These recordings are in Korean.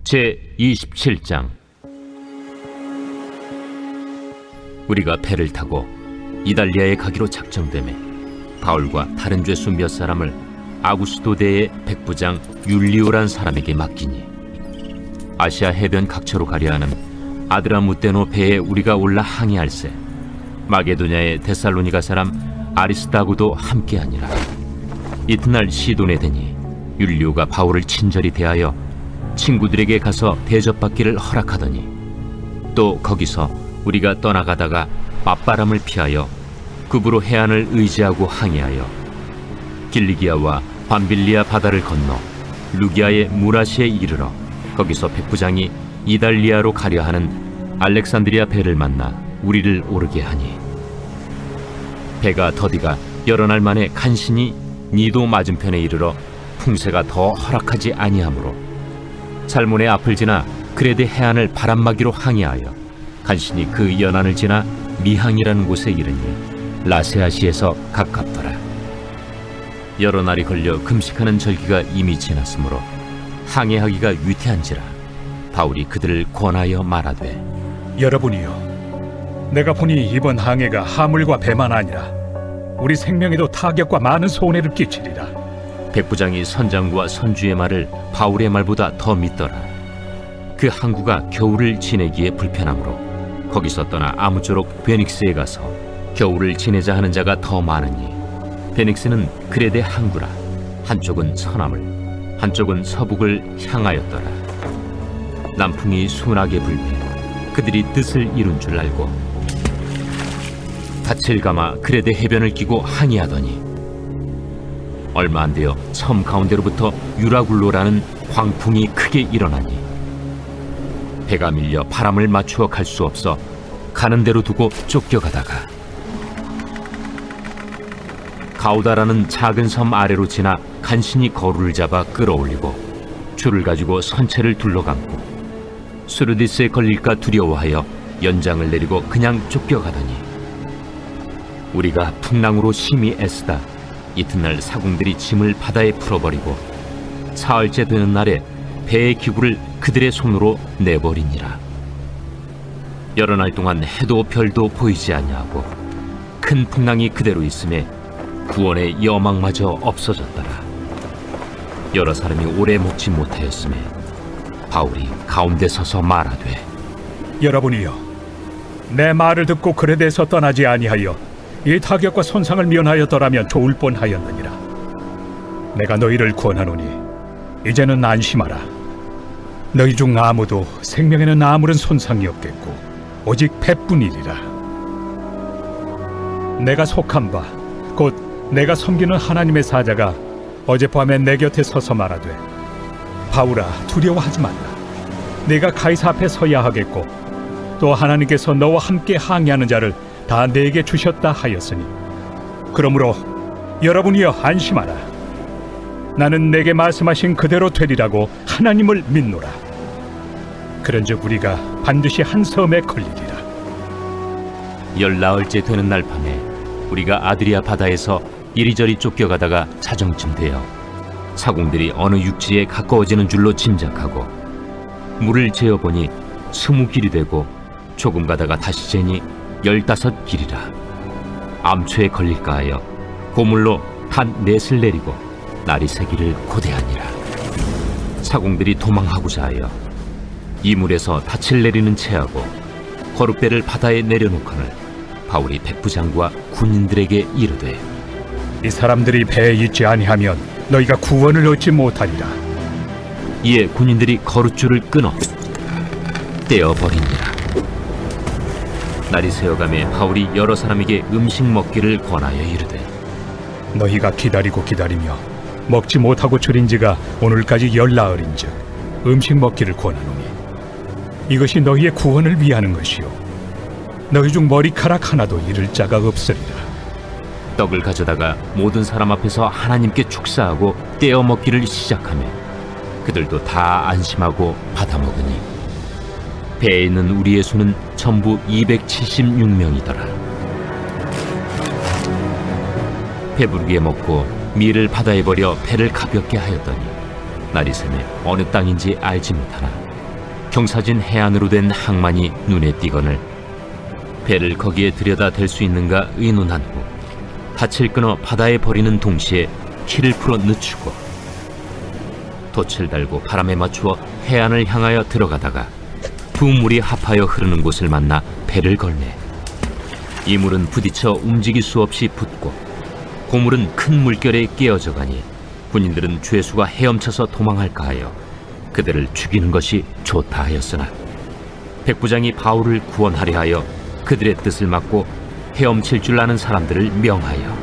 제27장. 우리가 배를 타고 이달리아에 가기로 작정되매 바울과 다른 죄수 몇 사람을 아구스도대의 백부장 율리오란 사람에게 맡기니, 아시아 해변 각처로 가려 하는 아드라무테노 배에 우리가 올라 항해할세 마게도냐의 데살로니가 사람 아리스다고도 함께하니라. 이튿날 시돈에 되니 율리오가 바울을 친절히 대하여 친구들에게 가서 대접받기를 허락하더니, 또 거기서 우리가 떠나가다가 맞바람을 피하여 급으로 해안을 의지하고 항해하여 길리기아와 밤빌리아 바다를 건너 루기아의 무라시에 이르러 거기서 백부장이 이달리아로 가려 하는 알렉산드리아 배를 만나 우리를 오르게 하니, 배가 더디가 여러 날 만에 간신히 니도 맞은편에 이르러 풍세가 더 허락하지 아니하므로 살몬의 앞을 지나 그레데 해안을 바람막이로 항해하여 간신히 그 연안을 지나 미항이라는 곳에 이르니 라세아시에서 가깝더라. 여러 날이 걸려 금식하는 절기가 이미 지났으므로 항해하기가 위태한지라 바울이 그들을 권하여 말하되, 여러분이여, 내가 보니 이번 항해가 하물과 배만 아니라 우리 생명에도 타격과 많은 손해를 끼치리라. 백부장이 선장과 선주의 말을 바울의 말보다 더 믿더라. 그 항구가 겨울을 지내기에 불편하므로 거기서 떠나 아무쪼록 베닉스에 가서 겨울을 지내자 하는 자가 더 많으니, 베닉스는 그레데 항구라. 한쪽은 서남을, 한쪽은 서북을 향하였더라. 남풍이 순하게 불매 그들이 뜻을 이룬 줄 알고 닻을 감아 그레데 해변을 끼고 항해하더니, 얼마 안 되어 섬 가운데로부터 유라굴로라는 광풍이 크게 일어나니 배가 밀려 바람을 맞추어 갈 수 없어 가는 대로 두고 쫓겨가다가 가우다라는 작은 섬 아래로 지나 간신히 거루를 잡아 끌어올리고 줄을 가지고 선체를 둘러감고 수르디스에 걸릴까 두려워하여 연장을 내리고 그냥 쫓겨가더니, 우리가 풍랑으로 심히 애쓰다 이튿날 사공들이 짐을 바다에 풀어버리고 사흘째 되는 날에 배의 기구를 그들의 손으로 내버리니라. 여러 날 동안 해도 별도 보이지 아니하고 큰 풍랑이 그대로 있음에 구원의 여망마저 없어졌더라. 여러 사람이 오래 먹지 못하였음에 바울이 가운데 서서 말하되, 여러분이여, 내 말을 듣고 그레데에서 떠나지 아니하여 이 타격과 손상을 면하였더라면 좋을 뻔하였느니라. 내가 너희를 권하노니 이제는 안심하라. 너희 중 아무도 생명에는 아무런 손상이 없겠고 오직 배뿐이리라. 내가 속한 바 곧 내가 섬기는 하나님의 사자가 어젯밤에 내 곁에 서서 말하되, 바울아, 두려워하지 말라. 내가 가이사 앞에 서야 하겠고 또 하나님께서 너와 함께 항해하는 자를 다 내게 주셨다 하였으니, 그러므로 여러분이여 안심하라. 나는 내게 말씀하신 그대로 되리라고 하나님을 믿노라. 그런즉 우리가 반드시 한 섬에 걸리리라. 14일째 되는 날 밤에 우리가 아드리아 바다에서 이리저리 쫓겨가다가 자정쯤 되어 사공들이 어느 육지에 가까워지는 줄로 짐작하고 물을 재어보니 20길이 되고 조금 가다가 다시 재니 15길이라. 암초에 걸릴까 하여 고물로 한 넷을 내리고 날이 새기를 고대하니라. 사공들이 도망하고자 하여 이물에서 닻을 내리는 채하고 거룩대를 바다에 내려놓거늘 바울이 백부장과 군인들에게 이르되, 이 사람들이 배에 있지 아니하면 너희가 구원을 얻지 못하리라. 이에 군인들이 거룻줄을 끊어 떼어버리니라. 날이 새어가매 바울이 여러 사람에게 음식 먹기를 권하여 이르되, 너희가 기다리고 기다리며 먹지 못하고 줄인 지가 오늘까지 14일인즉 음식 먹기를 권하노니 이것이 너희의 구원을 위하는 것이요 너희 중 머리카락 하나도 잃을 자가 없으리라. 떡을 가져다가 모든 사람 앞에서 하나님께 축사하고 떼어 먹기를 시작하며 그들도 다 안심하고 받아 먹으니 배에 있는 우리의 수는 전부 276명이더라. 배부르게 먹고 밀을 바다에 버려 배를 가볍게 하였더니 날이 새매 어느 땅인지 알지 못하나 경사진 해안으로 된 항만이 눈에 띄거늘 배를 거기에 들여다 댈 수 있는가 의논한 후 닻을 끊어 바다에 버리는 동시에 키를 풀어 늦추고 돛을 달고 바람에 맞추어 해안을 향하여 들어가다가 두 물이 합하여 흐르는 곳을 만나 배를 걸매 이 물은 부딪혀 움직일 수 없이 붙고 고물은 큰 물결에 깨어져 가니 군인들은 죄수가 헤엄쳐서 도망할까 하여 그들을 죽이는 것이 좋다 하였으나 백부장이 바울을 구원하려 하여 그들의 뜻을 막고 헤엄칠 줄 아는 사람들을 명하여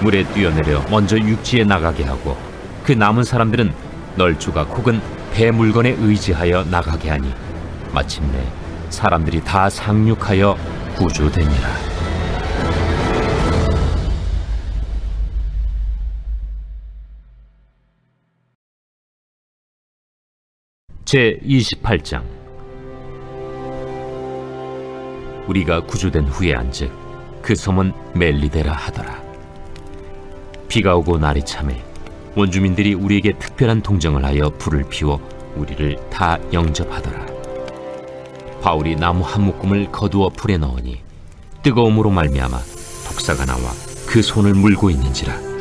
물에 뛰어내려 먼저 육지에 나가게 하고 그 남은 사람들은 널조각 혹은 배 물건에 의지하여 나가게 하니 마침내 사람들이 다 상륙하여 구조되니라. 제 28장. 우리가 구조된 후에 안즉 그 섬은 멜리데라 하더라. 비가 오고 날이 차매 원주민들이 우리에게 특별한 동정을 하여 불을 피워 우리를 다 영접하더라. 바울이 나무 한 묶음을 거두어 불에 넣으니 뜨거움으로 말미암아 독사가 나와 그 손을 물고 있는지라.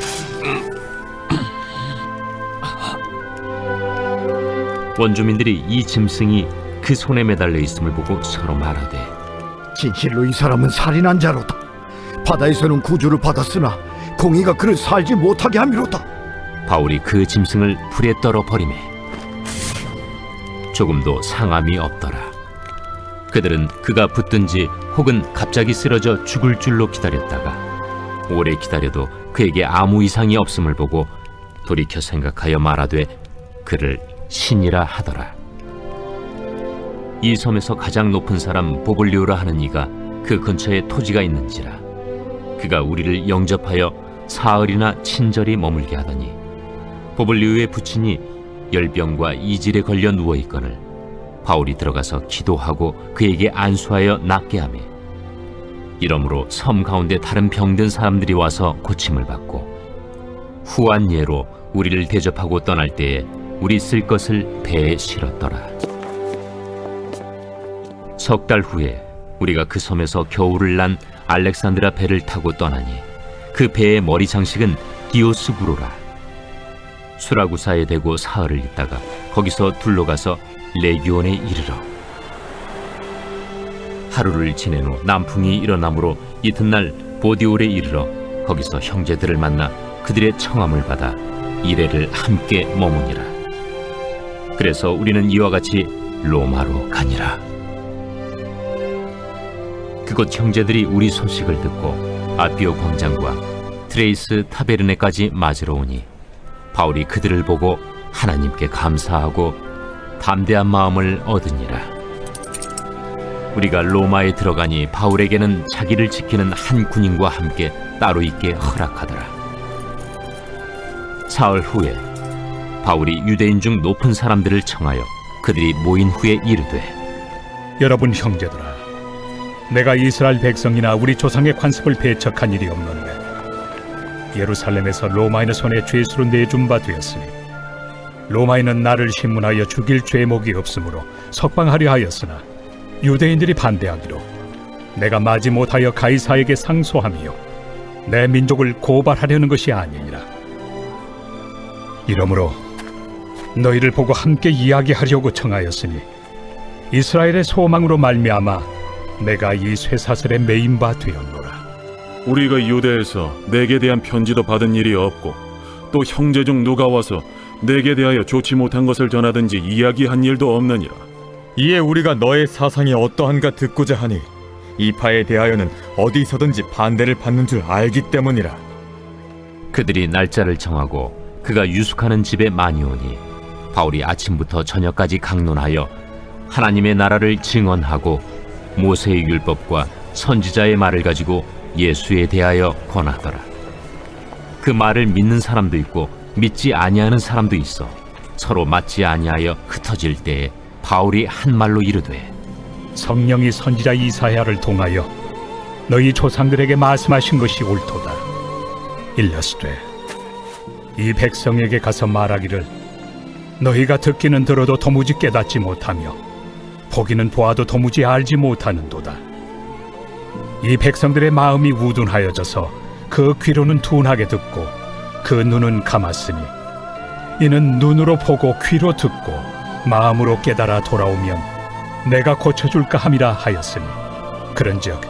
원주민들이 이 짐승이 그 손에 매달려 있음을 보고 서로 말하되 진실로 이 사람은 살인한 자로다. 바다에서는 구주를 받았으나 공의가 그를 살지 못하게 함이로다. 바울이 그 짐승을 불에 떨어 버리매 조금도 상함이 없더라. 그들은 그가 붙든지 혹은 갑자기 쓰러져 죽을 줄로 기다렸다가 오래 기다려도 그에게 아무 이상이 없음을 보고 돌이켜 생각하여 말하되 그를 신이라 하더라. 이 섬에서 가장 높은 사람 보블리오라 하는 이가 그 근처에 토지가 있는지라. 그가 우리를 영접하여 사흘이나 친절히 머물게 하더니 보블리오의 부친이 열병과 이질에 걸려 누워있거늘 바울이 들어가서 기도하고 그에게 안수하여 낫게 하매 이러므로 섬 가운데 다른 병든 사람들이 와서 고침을 받고 후한 예로 우리를 대접하고 떠날 때에 우리 쓸 것을 배에 실었더라. 석 달 후에 우리가 그 섬에서 겨울을 난 알렉산드라 배를 타고 떠나니 그 배의 머리 장식은 디오스구로라. 수라구사에 대고 사흘을 있다가 거기서 둘러가서 레기온에 이르러 하루를 지낸 후 남풍이 일어나므로 이튿날 보디올에 이르러 거기서 형제들을 만나 그들의 청함을 받아 이레를 함께 머무니라. 그래서 우리는 이와 같이 로마로 가니라. 그곳 형제들이 우리 소식을 듣고 아피오 광장과 트레이스 타베르네까지 맞으러 오니 바울이 그들을 보고 하나님께 감사하고 담대한 마음을 얻으니라. 우리가 로마에 들어가니 바울에게는 자기를 지키는 한 군인과 함께 따로 있게 허락하더라. 사흘 후에 바울이 유대인 중 높은 사람들을 청하여 그들이 모인 후에 이르되 여러분 형제들아, 내가 이스라엘 백성이나 우리 조상의 관습을 배척한 일이 없는데 예루살렘에서 로마인의 손에 죄수로 내준 바 되었으니 로마인은 나를 신문하여 죽일 죄목이 없으므로 석방하려 하였으나 유대인들이 반대하기로 내가 마지 못하여 가이사에게 상소하며 내 민족을 고발하려는 것이 아니니라. 이러므로 너희를 보고 함께 이야기하려고 청하였으니 이스라엘의 소망으로 말미암아 내가 이 쇠사슬에 매인 바 되었노라. 우리가 유대에서 내게 대한 편지도 받은 일이 없고 또 형제 중 누가 와서 내게 대하여 좋지 못한 것을 전하든지 이야기한 일도 없느니라. 이에 우리가 너의 사상이 어떠한가 듣고자 하니 이 파에 대하여는 어디서든지 반대를 받는 줄 알기 때문이라. 그들이 날짜를 정하고 그가 유숙하는 집에 많이 오니 바울이 아침부터 저녁까지 강론하여 하나님의 나라를 증언하고 모세의 율법과 선지자의 말을 가지고 예수에 대하여 권하더라. 그 말을 믿는 사람도 있고 믿지 아니하는 사람도 있어 서로 맞지 아니하여 흩어질 때에 바울이 한 말로 이르되 성령이 선지자 이사야를 통하여 너희 조상들에게 말씀하신 것이 옳도다. 일러스되 이 백성에게 가서 말하기를 너희가 듣기는 들어도 도무지 깨닫지 못하며 보기는 보아도 도무지 알지 못하는도다. 이 백성들의 마음이 우둔하여져서 그 귀로는 둔하게 듣고 그 눈은 감았으니 이는 눈으로 보고 귀로 듣고 마음으로 깨달아 돌아오면 내가 고쳐줄까 함이라 하였으니 그런즉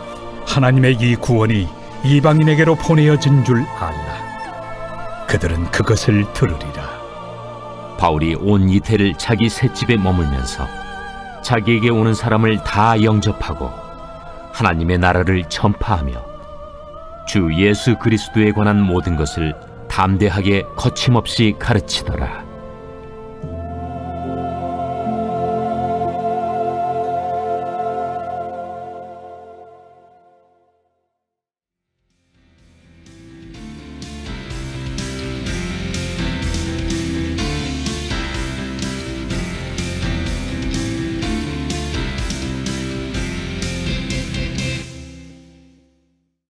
하나님의 이 구원이 이방인에게로 보내어진 줄 알라. 그들은 그것을 들으리라. 바울이 온 이태를 자기 셋집에 머물면서 자기에게 오는 사람을 다 영접하고 하나님의 나라를 전파하며 주 예수 그리스도에 관한 모든 것을 담대하게 거침없이 가르치더라.